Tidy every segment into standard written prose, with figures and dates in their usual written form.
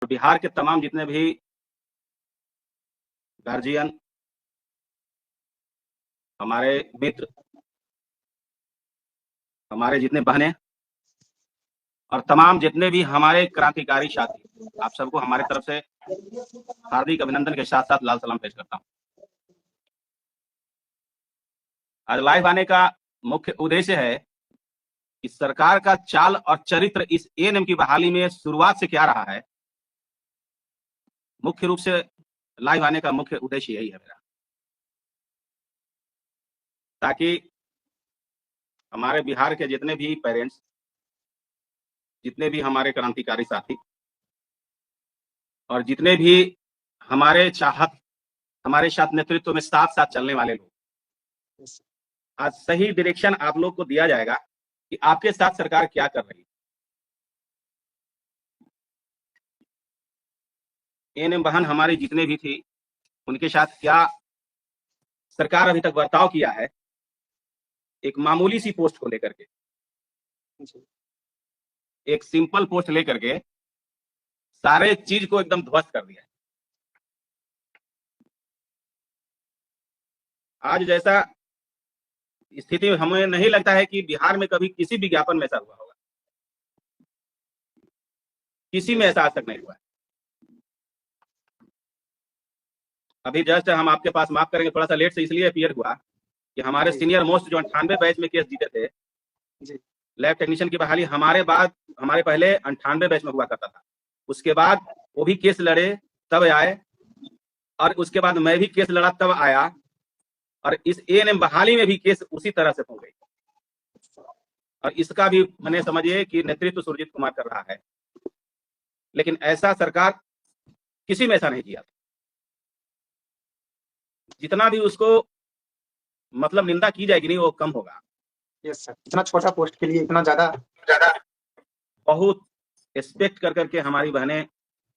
बिहार के तमाम जितने भी गार्जियन, हमारे मित्र, हमारे जितने बहनें और तमाम जितने भी हमारे क्रांतिकारी साथी, आप सबको हमारे तरफ से हार्दिक अभिनंदन के साथ साथ लाल सलाम पेश करता हूं। आज लाइव आने का मुख्य उद्देश्य है कि सरकार का चाल और चरित्र इस एएनएम की बहाली में शुरुआत से क्या रहा है। मुख्य रूप से लाइव आने का मुख्य उद्देश्य यही है मेरा, ताकि हमारे बिहार के जितने भी पेरेंट्स, जितने भी हमारे क्रांतिकारी साथी और जितने भी हमारे चाहत, हमारे साथ नेतृत्व में साथ साथ चलने वाले लोग, आज सही डायरेक्शन आप लोग को दिया जाएगा कि आपके साथ सरकार क्या कर रही है। एएनएम बहन हमारी जितने भी थी, उनके साथ क्या सरकार अभी तक बर्ताव किया है, एक मामूली सी पोस्ट को लेकर के, एक सिंपल पोस्ट लेकर के सारे चीज को एकदम ध्वस्त कर दिया है। आज जैसा स्थिति हमें नहीं लगता है कि बिहार में कभी किसी विज्ञापन में ऐसा हुआ होगा, किसी में ऐसा आज तक नहीं हुआ है। अभी जस्ट हम आपके पास, माफ करेंगे थोड़ा सा लेट से इसलिए अपीयर हुआ कि हमारे सीनियर मोस्ट जो 98 बैच में केस जीते थे, लैब टेक्नीशियन की बहाली हमारे पहले 98 बैच में हुआ करता था। उसके बाद वो भी केस लड़े तब आए, और उसके बाद मैं भी केस लड़ा तब आया, और इस एएनएम बहाली में भी केस उसी तरह से हो गई। और इसका भी मैंने समझिए कि नेतृत्व सुरजीत कुमार कर रहा है, लेकिन ऐसा सरकार किसी में ऐसा नहीं किया। जितना भी उसको मतलब निंदा की जाएगी नहीं, वो कम होगा। यस सर, इतना छोटा पोस्ट के लिए इतना ज्यादा बहुत एक्सपेक्ट कर करके हमारी बहनें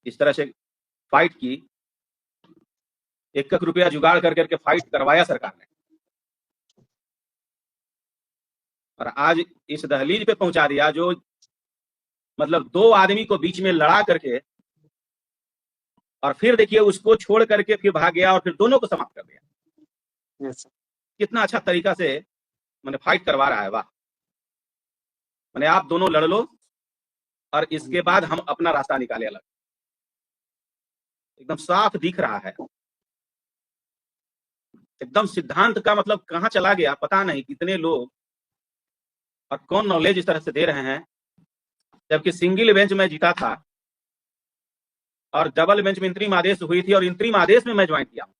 इस तरह से फाइट की, 1 रुपया जुगाड़ कर करके फाइट करवाया सरकार ने, और आज इस दहलीज पे पहुंचा दिया जो मतलब 2 आदमी को बीच में लड़ा करके, और फिर देखिए उसको छोड़ करके फिर भाग गया और फिर दोनों को समाप्त कर दिया। यस सर, कितना अच्छा तरीका से मैंने फाइट करवा रहा है। वाह, मैंने आप दोनों लड़ लो और इसके बाद हम अपना रास्ता निकाले अलग। एकदम साफ दिख रहा है, एकदम सिद्धांत का मतलब कहां चला गया पता नहीं, कितने लोग और कौन नॉलेज इस तरह से दे रहे हैं। जबकि सिंगल बेंच में जीता था और डबल बेंच में इंतरिम आदेश हुई थी, और इंतरिम आदेश में मैं ज्वाइन किया हूं,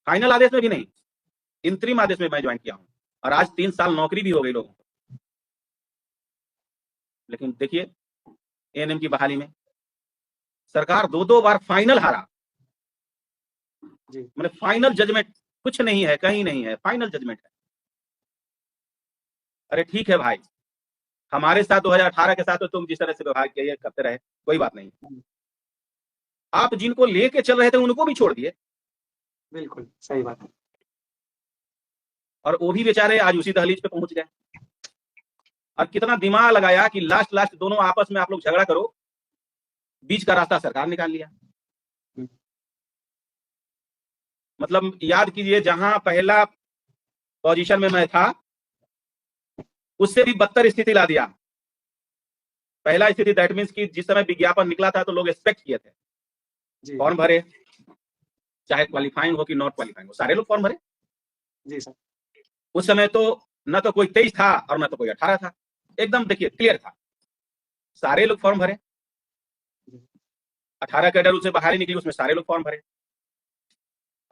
फाइनल आदेश में भी नहीं, इंतरिम आदेश में मैं ज्वाइन किया हूं, और आज 3 साल नौकरी भी हो गई लोगों को। लेकिन देखिए एएनएम की बहाली में सरकार 2-2 बार फाइनल हारा। मैंने फाइनल जजमेंट, कुछ नहीं है, कहीं नहीं है, फाइनल जजमेंट है। अरे ठीक है भाई, हमारे साथ 2018 के साथ तो तुम जिस तरह से व्यवहार किया ये करते रहे, कोई बात नहीं। आप जिनको लेके चल रहे थे उनको भी छोड़ दिए। बिल्कुल सही बात है। और वो भी बेचारे आज उसी दहलीज पे पहुंच गए। और कितना दिमाग लगाया कि लास्ट दोनों आपस में आप लोग झगड़ा करो, बीच का रास्ता सरकार निकाल लिया। मतलब याद कीजिए, जहां पहला पोजीशन में मैं था उससे भी बदतर स्थिति ला दिया। पहला स्थिति दैट मीन्स कि जिस समय विज्ञापन निकला था तो लोग एक्सपेक्ट किए थे, फॉर्म भरे, चाहे क्वालिफाइंग हो कि नॉट क्वालिफाइंग हो, सारे लोग फॉर्म भरे। जी सर, उस समय तो न तो कोई 23 था और न तो कोई 18 था, एकदम देखिए क्लियर था, सारे लोग फॉर्म भरे। 18 कैडर उससे बाहर ही निकली, उसमें सारे लोग फॉर्म भरे।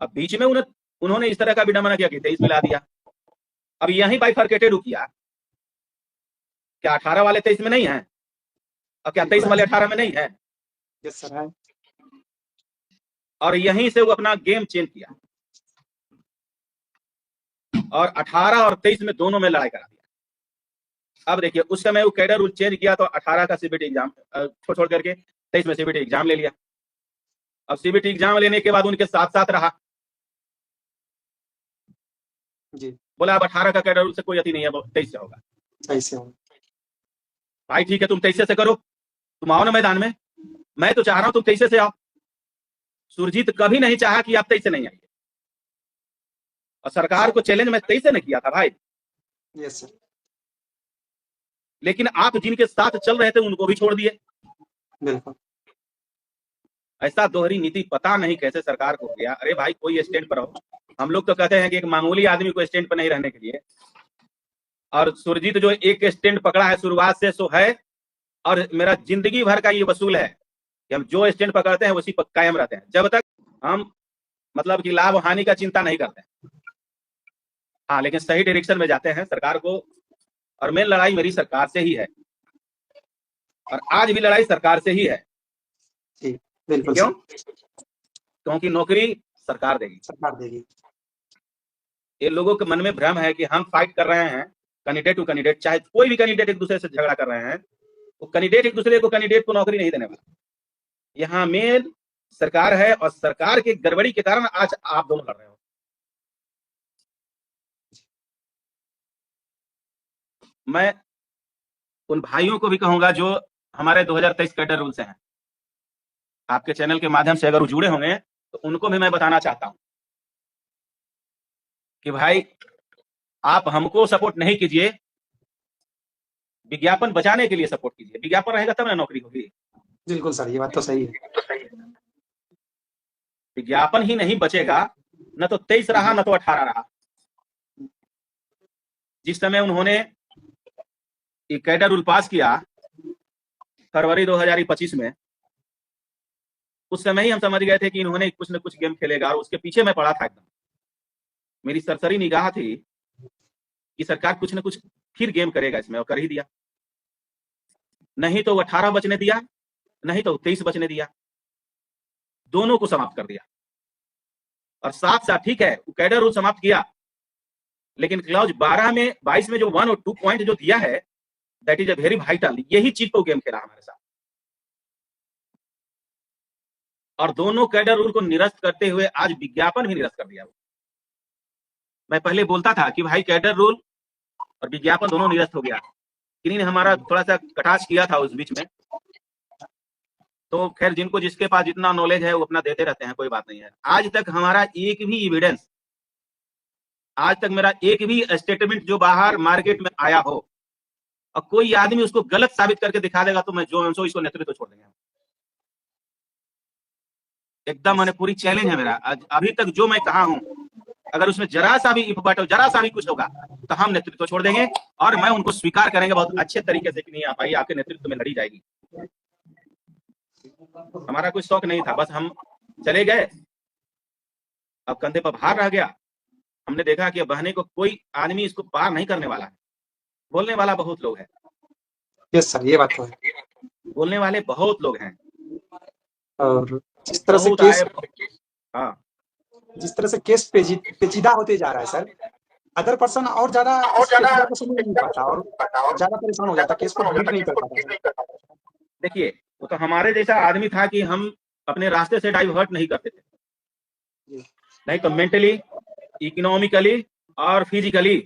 अब बीच में उन्होंने इस तरह का विडंबना किया कि 23 मिला दिया। अब यही बाइफरकेटेड किया, क्या 18 वाले 23 में नहीं है, और क्या 23 वाले 18 में नहीं है? यस सर है। और यहीं से वो अपना गेम चेंज किया और 18 और 23 में दोनों में लड़ाई करा दिया। अब देखिए उस समय वो कैडर रूल चेंज किया तो 18 का सीबीटी एग्जाम छोड़ करके 23 में सीबीटी एग्जाम ले लिया। अब सीबीटी एग्जाम लेने के बाद उनके साथ साथ रहा जी, बोला अब 18 का कैडर रूल से कोई अति नहीं है, 23 से होगा। सही से होगा भाई ठीक है, तुम 23 से करो, तुम आओ ना मैदान में, मैं तो चाह रहा हूं तुम 23 से आओ। सुरजीत कभी नहीं चाहा कि आप 23 से नहीं आइए, और सरकार को चैलेंज मैं 23 से नहीं किया था भाई। Yes sir. लेकिन आप जिनके साथ चल रहे थे उनको भी छोड़ दिए। बिल्कुल। ऐसा दोहरी नीति पता नहीं कैसे सरकार को हो गया। अरे भाई कोई स्टैंड पर रहो। हम लोग तो कहते हैं कि एक मामूली आदमी को स्टैंड पर नहीं रहने के लिए, और सुरजीत जो एक स्टैंड पकड़ा है शुरुआत से सो है, और मेरा जिंदगी भर का ये वसूल है कि हम जो स्टैंड पकड़ते हैं उसी पर कायम रहते हैं, जब तक हम मतलब कि लाभ हानि का चिंता नहीं करते हैं। हाँ, लेकिन सही डायरेक्शन में जाते हैं सरकार को, और मेन लड़ाई मेरी सरकार से ही है, और आज भी लड़ाई सरकार से ही है। जी बिल्कुल। क्यों? क्योंकि नौकरी सरकार देगी। सरकार देगी। ये लोगों के मन में भ्रम है कि हम फाइट कर रहे हैं कैंडिडेट टू कैंडिडेट, चाहे कोई भी कैंडिडेट एक दूसरे से झगड़ा कर रहे हैं, वो कैंडिडेट एक दूसरे को कैंडिडेट को नौकरी नहीं देने वाला। यहाँ मेन सरकार है, और सरकार की गड़बड़ी के कारण आज आप दोनों लड़ रहे हो। मैं उन भाइयों को भी कहूंगा जो हमारे 2023 कैडर रूल से हैं, आपके चैनल के माध्यम से अगर वो जुड़े होंगे तो उनको भी मैं बताना चाहता हूं कि भाई आप हमको सपोर्ट नहीं कीजिए, विज्ञापन बचाने के लिए सपोर्ट कीजिए। विज्ञापन रहेगा तब ना नौकरी होगी। बिल्कुल सर, ये बात तो सही है। विज्ञापन ही नहीं बचेगा, न तो 23 रहा न तो 18 रहा। जिस समय उन्होंने ये कैडर रूल पास किया फरवरी 2025 में, उस समय ही हम समझ गए थे कि इन्होंने कुछ न कुछ गेम खेलेगा, और उसके पीछे मैं पड़ा था एकदम। मेरी सरसरी निगाह थी कि सरकार कुछ न कुछ फिर गेम करेगा इसमें, और कर ही दिया। नहीं तो 18 बचने दिया, नहीं तो 23 बचने दिया, दोनों को समाप्त कर दिया। और साथ साथ ठीक है वो कैडर रूल समाप्त किया, लेकिन क्लॉज 22 में जो 1 और 2 पॉइंट जो दिया है, that is a very vital. यही चीज को गेम खेला हमारे साथ, और दोनों कैडर रूल को निरस्त करते हुए आज विज्ञापन भी निरस्त कर दिया। मैं पहले बोलता था कि भाई कैडर रूल और विज्ञापन दोनों निरस्त हो गया, किन्हीं ने हमारा थोड़ा सा कटाक्ष किया था उस बीच में। तो खैर जिनको जिसके पास जितना नॉलेज है वो अपना देते रहते हैं, कोई बात नहीं है। आज तक हमारा एक भी एविडेंस, आज तक मेरा एक भी स्टेटमेंट जो बाहर मार्केट में आया हो, और कोई आदमी उसको गलत साबित करके दिखा देगा तो मैं जो हमसे इसको नेतृत्व छोड़ देंगे एकदम। मैंने पूरी चैलेंज है मेरा, अभी तक जो मैं कहा हूं, अगर उसमें जरा सा भी इफ बट जरा सा भी कुछ होगा तो हम नेतृत्व छोड़ देंगे, और मैं उनको स्वीकार करेंगे बहुत अच्छे तरीके से कि नहीं आप भाई आपके नेतृत्व में लड़ी जाएगी। हमारा कोई शौक नहीं था, बस हम चले गए। अब कंधे पर भार रह गया। हमने देखा कि बहने को कोई आदमी इसको पार नहीं करने वाला है। बोलने वाला बहुत लोग हैं। यस सर, ये बात तो है। बोलने वाले बहुत लोग हैं, और जिस तरह से केस, हाँ, जिस तरह से केस पेचीदा होते जा रहा है सर, अदर पर्सन और ज्यादा समझ नहीं पाता और ज्यादा परेशान हो जाता, केस को रीड नहीं कर पाता। देखिए वो तो हमारे जैसा आदमी था कि हम अपने रास्ते से डाइवर्ट नहीं करते थे, नहीं तो मेंटली, इकोनॉमिकली और फिजिकली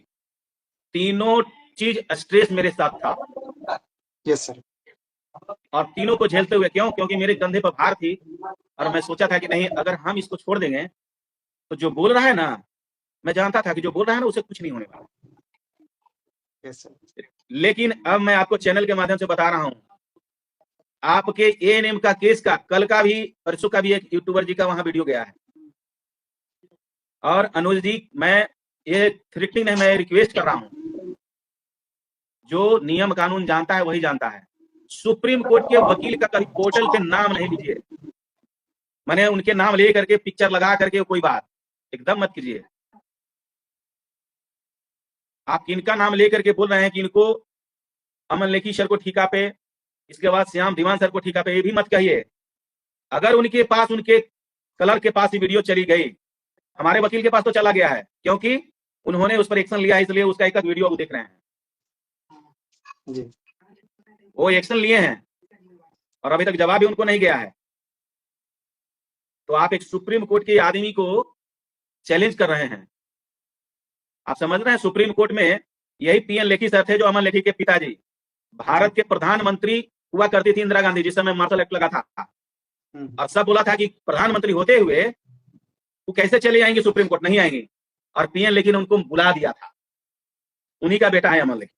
तीनों चीज स्ट्रेस मेरे साथ था। Yes sir. और तीनों को झेलते हुए, क्यों? क्योंकि मेरे कंधे पर भार थी, और मैं सोचा था कि नहीं अगर हम इसको छोड़ देंगे तो जो बोल रहा है ना, मैं जानता था कि जो बोल रहा है ना उसे कुछ नहीं होने वाला। Yes sir. लेकिन अब मैं आपको चैनल के माध्यम से बता रहा हूं, आपके एएनएम का केस का कल का भी परसों का भी एक यूट्यूबर जी का वहां वीडियो गया है। और अनुज जी, मैं ये थ्रेटनिंग नहीं, मैं रिक्वेस्ट कर रहा हूं, जो नियम कानून जानता है वही जानता है। सुप्रीम कोर्ट के वकील का कभी पोर्टल पे नाम नहीं लीजिए। मैंने उनके नाम ले करके पिक्चर लगा करके कोई बात एकदम मत कीजिए। आप किनका नाम लेकर के बोल रहे हैं कि इनको अमन लेखी सर को ठीका पे, इसके बाद श्याम दीवान सर को ठीका पे, ये भी मत कहिए। अगर उनके पास, उनके कलर के पास ये वीडियो चली गई, हमारे वकील के पास तो चला गया है, क्योंकि उन्होंने उस पर एक्शन लिया, इसलिए उसका एक वीडियो देख रहे हैं जी। वो एक्शन लिए हैं, और अभी तक जवाब भी उनको नहीं गया है। तो आप एक सुप्रीम कोर्ट के आदमी को चैलेंज कर रहे हैं। आप समझ रहे हैं, सुप्रीम कोर्ट में यही पीएन लेखी सर थे, जो अमन लेखी के पिताजी, भारत के प्रधानमंत्री हुआ करती थी इंदिरा गांधी जिस समय मार्शल एक्ट लगा था। और सब बोला था कि प्रधानमंत्री होते हुए वो कैसे चले आएंगे सुप्रीम कोर्ट, नहीं आएंगे। और पीएन लेकिन उनको बुला दिया था, उन्हीं का बेटा है अमन लेकिन।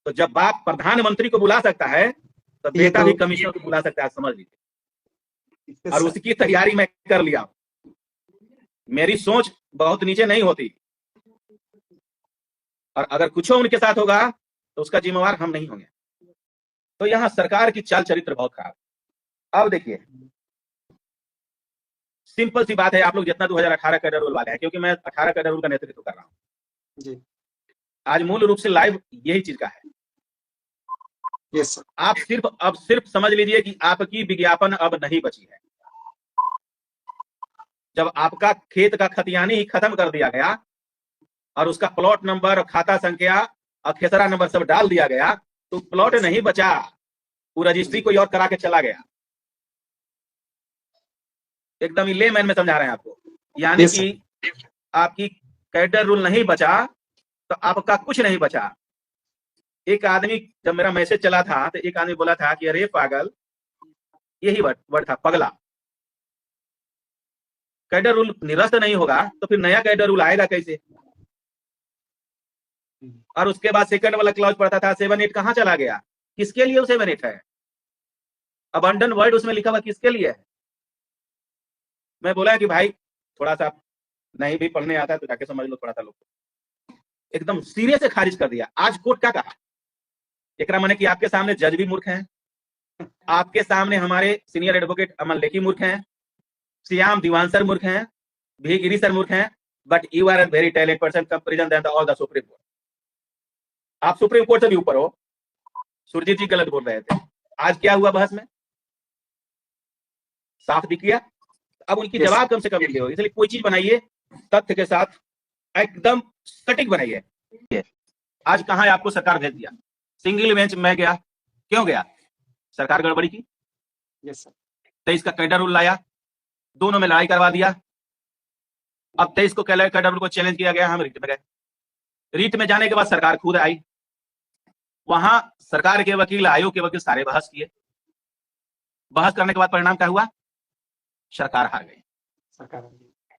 तो जब बाप प्रधानमंत्री को बुला सकता है तो बेटा भी कमिश्नर को बुला सकता है, समझ लीजिए। और उसकी तैयारी मैं कर लिया। मेरी सोच बहुत नीचे नहीं होती, और अगर कुछ उनके साथ होगा तो उसका जिम्मेवार हम नहीं होंगे। तो यहां सरकार की चाल चरित्र बहुत खराब। अब देखिए, सिंपल सी बात है, आप लोग जितना 2018 कैडर रूल वाले हैं, क्योंकि मैं 18 कैडर रूल का नेतृत्व कर रहा हूं जी, आज मूल रूप से लाइव यही चीज का है। यस, आप सिर्फ समझ लीजिए कि आपकी विज्ञापन अब नहीं बची है। जब आपका खेत का खतियानी ही खत्म कर दिया गया और उसका प्लॉट नंबर, खाता संख्या और खेसरा नंबर सब डाल दिया गया, तो प्लॉट नहीं बचा, वो रजिस्ट्री कोई और करा के चला गया। एकदम लेमैन में समझा रहे हैं आपको। यानी कि आपकी कैडर रूल नहीं बचा तो आपका कुछ नहीं बचा। एक आदमी, जब मेरा मैसेज चला था तो एक आदमी बोला था कि अरे पागल, यही वर्ड था, पगला। कैडर रूल निरस्त नहीं होगा तो फिर नया कैडर रूल आएगा कैसे? और उसके बाद सेकंड वाला क्लॉज पढ़ता था 7-8 कहां चला गया? किसके लिए 7-8 है? अबंडन वर्ड उसमें लिखा हुआ किसके लिए है? मैं बोला कि भाई थोड़ा सा नहीं भी पढ़ने आता तो जाके समझ लो थोड़ा सा। लोग एकदम सीरियस से खारिज कर दिया। आज कोर्ट क्या कहा? एक माने कि आपके सामने जज भी मूर्ख हैं, आपके सामने हमारे सीनियर एडवोकेट अमन लेखी मूर्ख हैं, श्याम दीवान सर मूर्ख हैं, भी गिरी सर मूर्ख हैं, but you are a very talent person comparison than all the supreme court. आप सुप्रीम कोर्ट से भी ऊपर हो। सुरजीत जी गलत बोल रहे थे। आज क्या हुआ बहस में? साफ दिख गया। अब उनकी जवाब कम से कम मिले हो, इसलिए कोई चीज बनाइए तथ्य के साथ, एकदम सटीक बनाइए। आज कहां आपको सरकार भेज दिया? सिंगल बेंच में गया। क्यों गया? सरकार गड़बड़ी की। Yes sir. 23 का कैडर रूल लाया, दोनों में लड़ाई करवा दिया। अब 23 को कैडर रूल को चैलेंज किया गया, हम रिट में गए। रिट में जाने के बाद सरकार खुद आई, वहां सरकार के वकील, आयोग के वकील सारे बहस किए। बहस करने के बाद परिणाम क्या हुआ? सरकार हार गई। सरकार,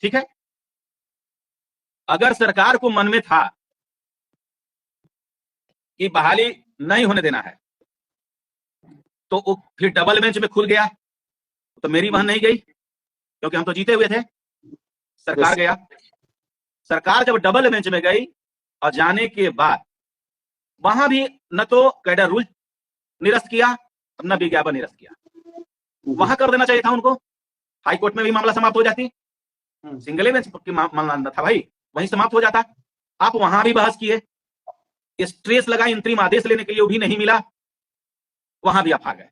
ठीक है। अगर सरकार को मन में था कि बहाली नहीं होने देना है तो वो फिर डबल बेंच में खुल गया, तो मेरी बहन नहीं गई क्योंकि हम तो जीते हुए थे। सरकार गया। सरकार जब डबल बेंच में गई और जाने के बाद वहां भी न तो कैडर रूल निरस्त किया न विज्ञापन निरस्त किया। वहां कर देना चाहिए था उनको, हाई कोर्ट में भी मामला समाप्त हो जाती। सिंगल बेंच की मामला था भाई, वहीं समाप्त हो जाता। आप वहां भी बहस किए, स्ट्रेस लगा अंतरिम आदेश लेने के लिए, वो भी नहीं मिला, वहां भी आप हार गए।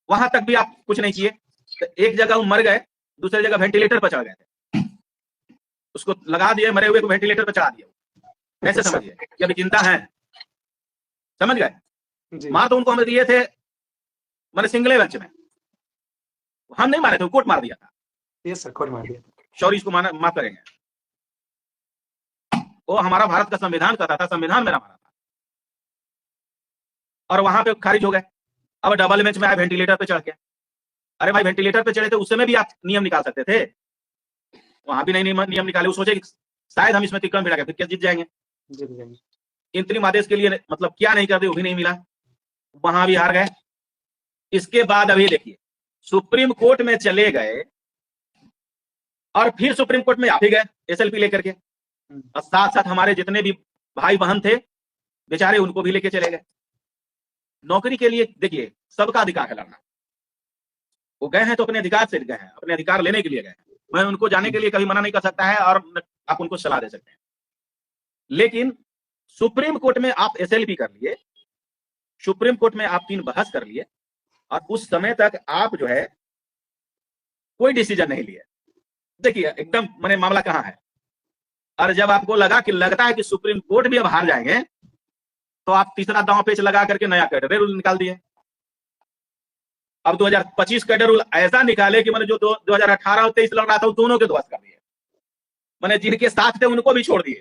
वहां तक भी आप कुछ नहीं किए। तो एक जगह वो मर गए, दूसरी जगह वेंटिलेटर पर चढ़ गए थे, उसको लगा दिए, मरे हुए को वेंटिलेटर पर चढ़ा दिया। ऐसे समझिए कि अभी चिंता है, समझ गए? मार तो उनको हमें दिए थे मैंने सिंगल बेंच में, हम नहीं मारे थे, कोर्ट मार दिया था। यस सर, कोर्ट मार दिया था। शौरी इसको माफ करेंगे। वो हमारा भारत का संविधान कहता था, संविधान मेरा मारा था, और वहां पे खारिज हो गए। अब डबल बेंच में आए, वेंटिलेटर पे चढ़ के। अरे भाई वेंटिलेटर पे चढ़े थे, उस समय भी आप नियम निकाल सकते थे, वहां भी नहीं नियम निकाले। वो सोचे कि शायद हम इसमें तिक्कड़ भिड़ा गए, फिर केस जीत जाएंगे। अंतरिम आदेश के लिए मतलब क्या नहीं करते, वो भी नहीं मिला, वहां भी हार गए। इसके बाद अभी देखिए, सुप्रीम कोर्ट में चले गए और फिर सुप्रीम कोर्ट में आप ही गए एसएलपी लेकर के, और साथ साथ हमारे जितने भी भाई बहन थे बेचारे, उनको भी लेके चले गए। नौकरी के लिए देखिए, सबका अधिकार है लड़ना। वो गए हैं तो अपने अधिकार से गए हैं, अपने अधिकार लेने के लिए गए हैं। मैं उनको जाने के लिए कभी मना नहीं कर सकता है, और आप उनको सलाह दे सकते हैं। लेकिन सुप्रीम कोर्ट में आप एसएलपी कर लिए, सुप्रीम कोर्ट में आप 3 बहस कर लिए, और उस समय तक आप जो है कोई डिसीजन नहीं लिए। देखिए एकदम मैंने मामला कहां है। और जब आपको लगता है कि सुप्रीम कोर्ट भी अब हार जाएंगे, तो आप तीसरा दांव पेच लगा करके नया कैडर रूल निकाल दिए। अब 2025 कैडर रूल ऐसा निकाले कि मैंने जो 2018 और 23 लड़ रहा था, दोनों के ध्वस्त कर दिए। मैंने जिनके साथ थे उनको भी छोड़ दिए।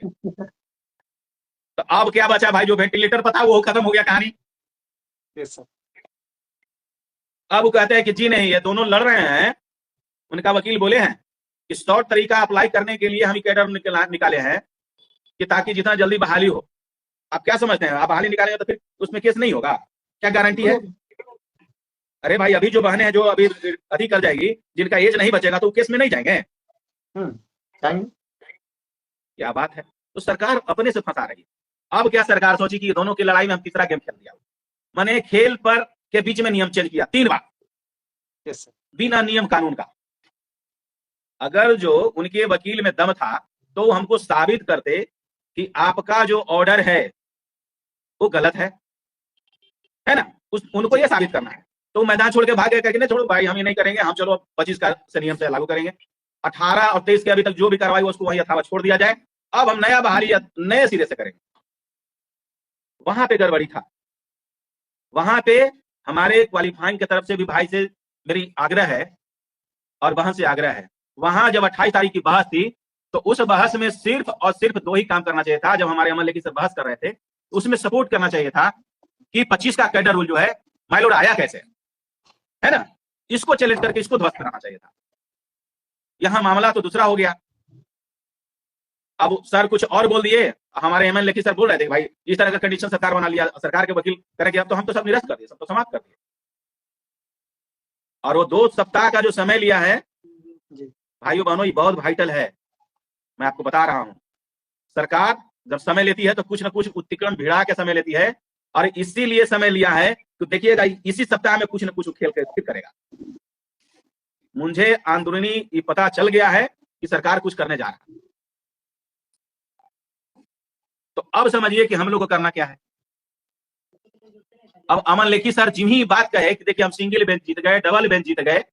तो अब क्या बचा भाई? जो वेंटिलेटर पर था वो खत्म हो गया कहानी। अब वो कहते हैं कि जी नहीं, ये दोनों लड़ रहे हैं। उनका वकील बोले हैं कि शॉर्ट तरीका अप्लाई करने के लिए हम ही कैडर निकाले हैं कि ताकि जितना जल्दी बहाली हो। आप क्या समझते हैं, आप बहाली निकालेंगे तो फिर उसमें केस नहीं होगा? क्या गारंटी है? अरे भाई, अभी जो बहनें हैं जो अभी अधिक कर जाएगी, जिनका एज नहीं बचेगा, तो वो केस में नहीं जाएंगे। क्या बात है। तो सरकार अपने से फंसा रही है। अब क्या सरकार सोची कि दोनों की लड़ाई में हम तीसरा गेम खेल दिया। मैंने खेल पर के बीच में नियम चेंज किया 3 बार, बिना नियम कानून का। अगर जो उनके वकील में दम था तो हमको साबित करते कि आपका जो ऑर्डर है वो गलत है ना? उनको ये साबित करना है। तो मैदान छोड़ के भाग गए, कहते छोड़ो भाई, हम ये नहीं करेंगे, हम चलो 25 का नियम से लागू करेंगे। 18 और 23 के अभी तक जो भी कार्रवाई उसको वही यथावत छोड़ दिया जाए। अब हम नया बहाली नए सिरे से करेंगे। वहां पे गड़बड़ी था। वहां पे हमारे क्वालिफाइंग की तरफ से भी भाई से मेरी आग्रह है और बहन से आग्रह है। वहां जब 28 तारीख की बहस थी तो उस बहस में सिर्फ और सिर्फ 2 ही काम करना चाहिए था। जब हमारे एमएलए की बहस कर रहे थे उसमें सपोर्ट करना चाहिए था कि 25 का कैडर रूल जो है माइलोड आया कैसे, है ना? इसको चैलेंज करके इसको ध्वस्त कराना चाहिए था। यहां मामला तो दूसरा हो गया। अब सर कुछ और बोल दिए। हमारे एमएलए की सर बोल रहे थे भाई इस तरह का कंडीशन सरकार बना लिया, सरकार के वकील करेंगे, अब तो हम तो सब निरस्त कर दिए, सब तो समाप्त कर दिए। और वो 2 सप्ताह का जो समय लिया है भाइयों बहनों, ये बहुत वाइटल है। मैं आपको बता रहा हूं, सरकार जब समय लेती है तो कुछ ना कुछ उत्तिक्रम भिड़ा के समय लेती है, और इसीलिए समय लिया है तो देखिएगा इसी सप्ताह में कुछ ना कुछ खेल के फिर करेगा। मुझे आंदोलनी ये पता चल गया है कि सरकार कुछ करने जा रहा है। तो अब समझिए कि हम लोग को करना क्या है। अब अमन लेखी सर जिम ही बात कहे कि देखिए हम सिंगल बेंच जीत गए, डबल बेंच जीत गए,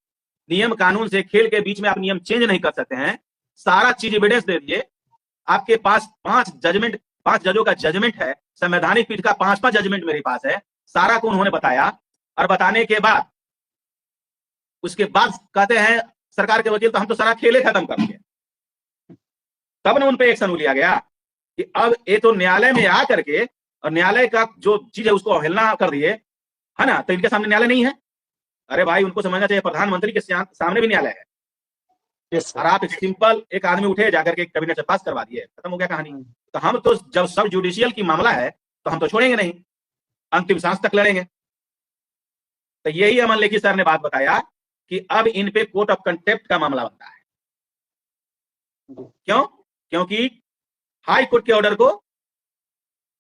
नियम कानून से खेल के बीच में आप नियम चेंज नहीं कर सकते हैं, सारा चीज एविडेंस दे दिए। आपके पास 5 जजों का जजमेंट है, संवैधानिक पीठ का 5 जजमेंट मेरे पास है, सारा को उन्होंने बताया। और बताने के बाद उसके बाद कहते हैं सरकार के वकील तो हम तो सारा खेले खत्म कर दिए। तब ना उन पे एक्शन लिया गया कि अब ये तो न्यायालय में आ करके और न्यायालय का जो चीज है उसको अवहेलना कर दिए, है ना? तो इनके सामने न्यायालय नहीं है। अरे भाई उनको समझना चाहिए प्रधानमंत्री के सामने भी न्यायालय है। और आप सिंपल एक आदमी उठे जाकर के कैबिनेट से पास करवा दिए, खत्म हो गया कहानी। तो हम तो जब सब जुडिशियल की मामला है तो हम तो छोड़ेंगे नहीं, अंतिम सांस तक लड़ेंगे। तो यही अमन लेखी सर ने बात बताया कि अब इन पे कोर्ट ऑफ कंटेम्प्ट का मामला बनता है। क्यों? क्योंकि हाई कोर्ट के ऑर्डर को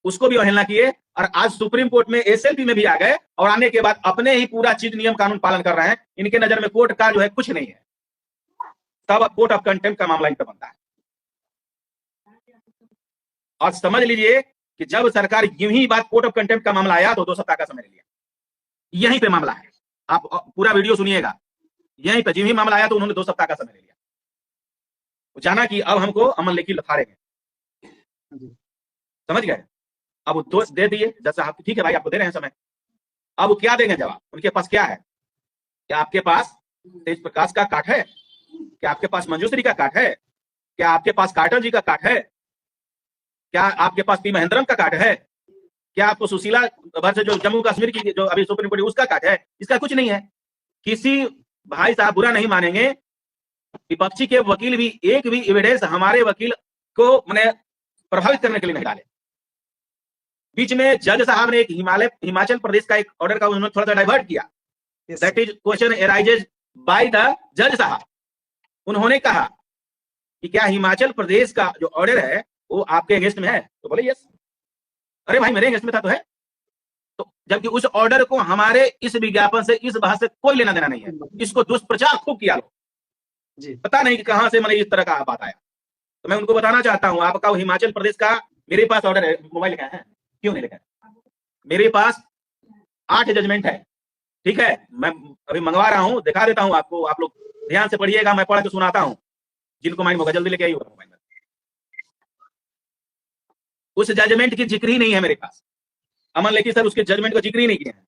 उसको भी अवहेलना किए और आज सुप्रीम कोर्ट में एसएलपी में भी आ गए और आने के बाद अपने ही पूरा चीज नियम कानून पालन कर रहे हैं। इनके नजर में कोर्ट का जो है कुछ नहीं है, तब कोर्ट ऑफ कंटेम्प्ट का मामला इन पर बनता है। और समझ लीजिए कि जब सरकार यूं ही बात कोर्ट ऑफ कंटेम्प्ट का मामला आया तो 2 सप्ताह का समय लिया। यहीं पे मामला है, आप पूरा वीडियो सुनिएगा। यहीं पे यूं ही मामला आया तो उन्होंने 2 सप्ताह का समय ले लिया, जाना कि अब हमको अमन लेखी लथाड़ेंगे। समझ गए? अब दोष दे दिए जज साहब, ठीक है भाई आपको दे रहे हैं समय। अब क्या देंगे जवाब? उनके पास क्या है? क्या आपके पास तेज प्रकाश का काट है? क्या आपके पास मंजूश्री का काट है? क्या आपके पास कार्टर जी का काट है? क्या आपके पास पी महेंद्रम का काट है? क्या आपको सुशीला भर जो जम्मू कश्मीर की जो अभी सुप्रीम कोर्ट उसका काट है? इसका कुछ नहीं है। किसी भाई साहब बुरा नहीं मानेंगे, विपक्षी के वकील भी एक भी एविडेंस हमारे वकील को मैंने प्रभावित करने के लिए नहीं डाले। बीच में जज साहब ने एक हिमाचल प्रदेश का एक ऑर्डर का उन्होंने थोड़ा सा डाइवर्ट किया। That is question arises by the जज साहब। उन्होंने कहा कि क्या हिमाचल प्रदेश का जो ऑर्डर है वो आपके अगेंस्ट में है? तो बोले यस। अरे भाई मेरे अगेंस्ट में था तो है, तो जबकि उस ऑर्डर को हमारे इस विज्ञापन से, इस बहस से कोई लेना देना नहीं है। इसको दुष्प्रचार खूब किया लो जी, पता नहीं कि कहां से मैंने इस तरह का बात आया। तो मैं उनको बताना चाहता हूं, आपका हिमाचल प्रदेश का मेरे पास ऑर्डर है, मोबाइल लिखा है, क्यों नहीं लिखा? मेरे पास 8 जजमेंट है, ठीक है? मैं अभी मंगवा रहा हूं, दिखा देता हूं आपको, आप लोग ध्यान से पढ़िएगा, मैं पढ़ के सुनाता हूं। जिनको माइंड होगा जल्दी लेके आइए मोबाइल में। उस जजमेंट की जिक्र ही नहीं है मेरे पास। अमन लेखी सर उसके जजमेंट को जिक्र ही नहीं किए हैं।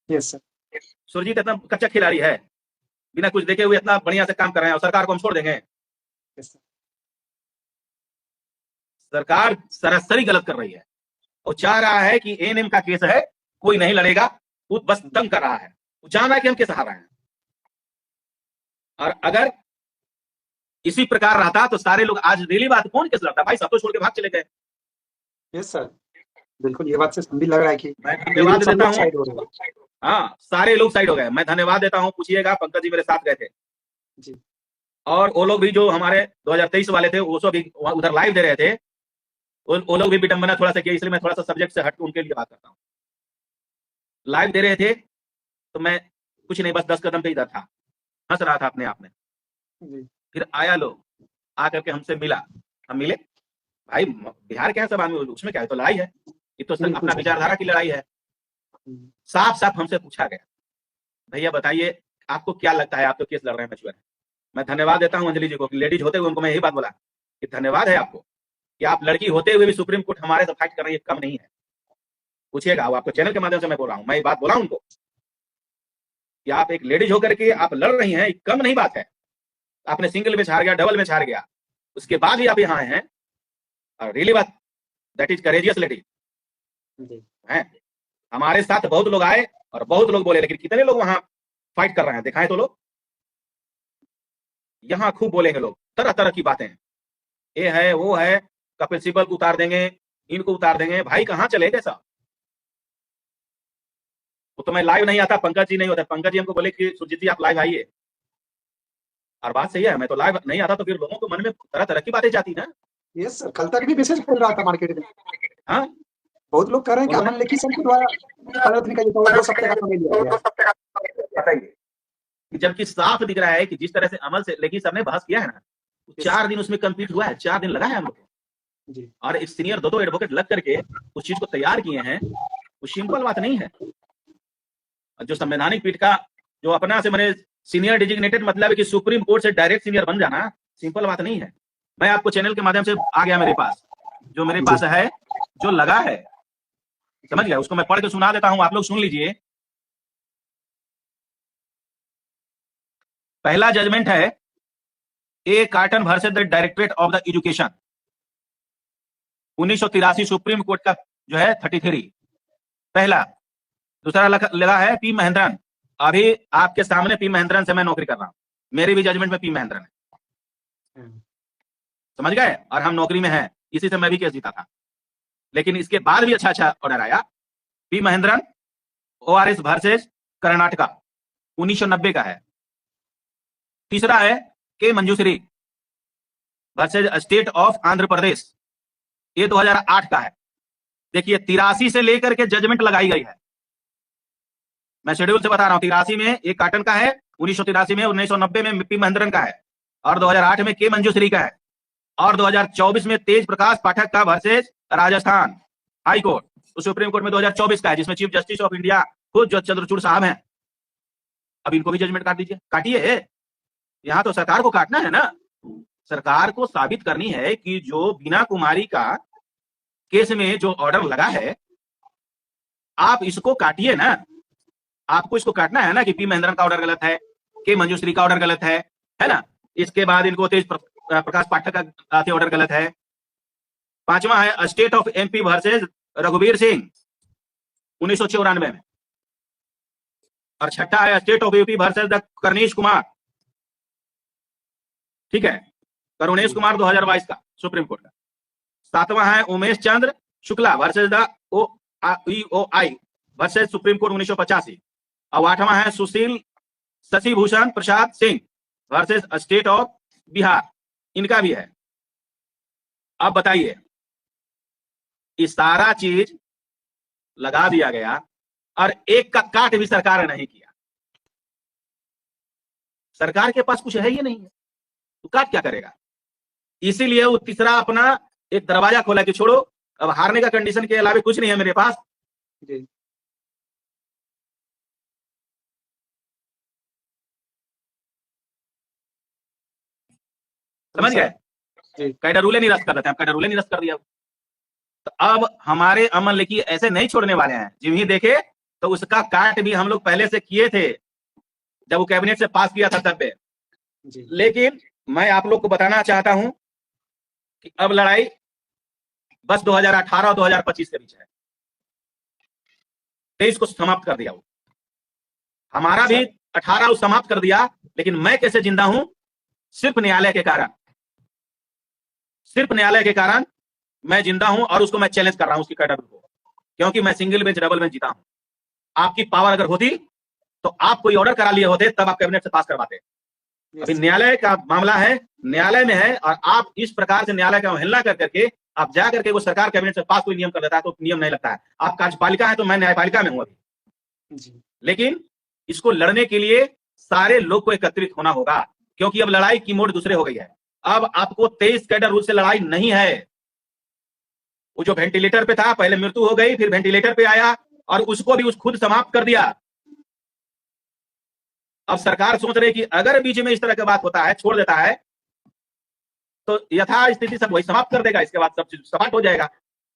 Yes sir. सुरजीत इतना कच्चा खिलाड़ी है, बिना कुछ देखे हुए इतना बढ़िया से काम कर रहे हैं और सरकार को हम छोड़ देंगे? सरकार सरासरी गलत कर रही है और चाह रहा है कि एएनएम का केस है, कोई नहीं लड़ेगा, वो बस तंग कर रहा है। वो जान रहा है कि हम कैसे हार रहे हैं। और अगर इसी प्रकार रहता तो सारे लोग आज डेली बात कौन कैसे लड़ता भाई, सब तो छोड़ के भाग चले गए। यस सर, बिल्कुल ये बात से भी लग रहा है कि मैं धन्यवाद देता हूँ। साइड हाँ, सारे लोग साइड हो गए। मैं धन्यवाद देता हूँ, पूछिएगा पंकज जी मेरे साथ गए थे जी, और वो लोग भी जो हमारे 2023 वाले थे वो सब भी उधर लाइव दे रहे थे, वो लोग भी विडंबना थोड़ा सा किया, इसलिए मैं थोड़ा सा सब्जेक्ट से हट के उनके लिए बात करता हूँ। लाइव दे रहे थे तो मैं कुछ नहीं, बस 10 कदम पे इधर था, हंस रहा था अपने आप में। फिर आया लोग आकर के हमसे मिला, हम मिले, भाई बिहार क्या है, सब आदमी उसमें क्या है, तो लड़ाई है, ये तो सिर्फ अपना विचारधारा की लड़ाई है। साफ साफ हमसे पूछा गया, भैया बताइए आपको क्या लगता है, आप तो केस लड़ रहे हैं मछुआरे। मैं धन्यवाद देता हूं अंजलि जी को, लेडीज होते हुए उनको मैं यही बात बोला कि धन्यवाद है आपको कि आप लड़की होते हुए भी सुप्रीम कोर्ट हमारे से फाइट कर रही है, कम नहीं है। पूछिएगा, वो आपको चैनल के माध्यम से मैं बोल रहा हूं, मैं ये बात बोला उनको कि आप एक लेडीज होकर के आप लड़ रही हैं, कम नहीं बात है। आपने सिंगल में हार गया, डबल में हार गया, उसके बाद भी आप यहाँ हैं, और रियली बात दैट इज करेजियस लेडी है। हमारे साथ बहुत लोग आए और बहुत लोग बोले, लेकिन कितने लोग वहां फाइट कर रहे हैं दिखाएं तो लोग। यहां खूब बोलेंगे लोग, तरह तरह की बातें, ये है वो है, कपिल सिब्बल को उतार देंगे, इनको उतार देंगे। भाई कहां चले गए सब? वो तो मैं लाइव नहीं आता, पंकज जी नहीं होता, पंकज जी हमको बोले कि सुरजीत जी आप लाइव आइए, और बात सही है, मैं तो लाइव नहीं आता तो फिर लोगों को मन में तरह तरह की बातें जाती ना। यस सर, कल तक भी मैसेज फैल रहा था मार्केट में। हाँ, बहुत लोग कह रहे हैं कि अमन लेखी सर के द्वारा अदालत ने कहा 2 सप्ताह का समय लिया गया। बताइए, जबकि साफ दिख रहा है कि जिस तरह से अमल से लेखी सर ने बहस किया है ना, 4 दिन उसमें कंप्लीट हुआ है, 4 दिन लगा है हम लोग को, और एक सीनियर दो एडवोकेट लग करके उस चीज को तैयार किए हैं। वो सिंपल बात नहीं है। जो संवैधानिक पीठ का जो अपना से मैंने सीनियर डिजिग्नेटेड मतलब है कि सुप्रीम कोर्ट से डायरेक्ट सीनियर बन जाना सिंपल बात नहीं है। मैं आपको चैनल के माध्यम से आ गया मेरे पास, जो मेरे पास है, जो लगा है, समझ गया, उसको मैं पढ़ के सुना देता हूं, आप लोग सुन लीजिए। पहला जजमेंट है a carton versus the directorate of the education, 1983 supreme court का जो है 33 पहला। दूसरा लगा है पी महेंद्रन, अभी आपके सामने पी महेंद्रन से मैं नौकरी कर रहा हूं, मेरी भी जजमेंट में पी महेंद्रन है, समझ गए, और हम नौकरी में हैं, इसी से मैं भी केस जीता था। लेकिन इसके बाद भी अच्छा अच्छा ऑर्डर आया, P Mahendran ORS versus Karnataka, 1990 का है। तीसरा है K Manjushree versus state of Andhra Pradesh, ये 2008 का है। देखिए 83 से लेकर के जजमेंट लगाई गई है, मैं शेड्यूल से बता रहा हूं। 83 में एक कार्टन का है, 1983 में, 1990 में पी महेंद्रन का है, और 2008 में के मंजूश्री का है, और 2024 में तेज प्रकाश पाठक का वर्सेस राजस्थान हाई कोर्ट, तो सुप्रीम कोर्ट में 2024 का है, जिसमें चीफ जस्टिस ऑफ इंडिया खुद जज चंद्रचूड़ साहब हैं। अब इनको भी जजमेंट काट दीजिए, काटिए। यहां तो सरकार को काटना है ना, सरकार को साबित करनी है कि जो बीना कुमारी का केस में जो ऑर्डर लगा है, आप इसको काटिए ना, आपको इसको काटना है ना कि पी महेंद्रन का ऑर्डर गलत है, के मंजूश्री का ऑर्डर गलत है ना। इसके बाद इनको तेज प्रकाश पाठक का ऑर्डर गलत है। पांचवा है स्टेट ऑफ एमपी वर्सेस रघुवीर सिंह, 1994 में, और छठा है state of UP versus the Karunesh Kumar, ठीक है, करुणेश कुमार 2022 का सुप्रीम कोर्ट का। सातवां है Umesh Chandra Shukla versus the OI versus supreme court 1985, और आठवां है Sushil Shashi Bhushan Prasad Singh versus state of Bihar, इनका भी है। अब बताइए, इस सारा चीज लगा दिया गया और एक का काट भी सरकार ने नहीं किया। सरकार के पास कुछ है ही नहीं है, तो काट क्या करेगा? इसीलिए वो तीसरा अपना एक दरवाजा खोला कि छोड़ो, अब हारने का कंडीशन के अलावा कुछ नहीं है मेरे पास। समझ गए? कैडरूले निरस्त कर देते हैं, कैडरूले निरस्त कर दिया। तो अब हमारे अमन लेखी ऐसे नहीं छोड़ने वाले हैं, जिम ही देखे तो उसका काट भी हम लोग पहले से किए थे जब वो कैबिनेट से पास किया था तब पे। लेकिन मैं आप लोग को बताना चाहता हूं कि अब लड़ाई बस 2018 और 2025 के बीच है, 23 को समाप्त कर दिया वो। हमारा भी 18 समाप्त कर दिया, लेकिन मैं कैसे जिंदा हूं? सिर्फ न्यायालय के कारण, सिर्फ न्यायालय के कारण मैं जिंदा हूं, और उसको मैं चैलेंज कर रहा हूं उसकी कैडर को, क्योंकि मैं सिंगल बेंच डबल बेंच जीता हूं। आपकी पावर अगर होती तो आप कोई ऑर्डर करा लिए होते, तब आप कैबिनेट से पास करवाते। अभी न्यायालय का मामला है, न्यायालय में है, और आप इस प्रकार से न्यायालय का अवहेलना कर करके आप जा करके वो सरकार कैबिनेट से पास कोई नियम कर देता है तो नियम नहीं लगता है। आप कार्यपालिका है तो मैं न्यायपालिका में हूं अभी। लेकिन इसको लड़ने के लिए सारे लोग को एकत्रित होना होगा, क्योंकि अब लड़ाई की मोड़ दूसरे हो गई है। अब आपको 23 कैडर रूल से लड़ाई नहीं है। वो जो वेंटिलेटर पे था, पहले मृत्यु हो गई, फिर वेंटिलेटर पे आया, और उसको भी खुद समाप्त कर दिया। अब सरकार सोच रही कि अगर बीच में इस तरह की बात होता है, छोड़ देता है, तो यथा स्थिति सब वही समाप्त कर देगा, इसके बाद सब चीज समाप्त हो जाएगा।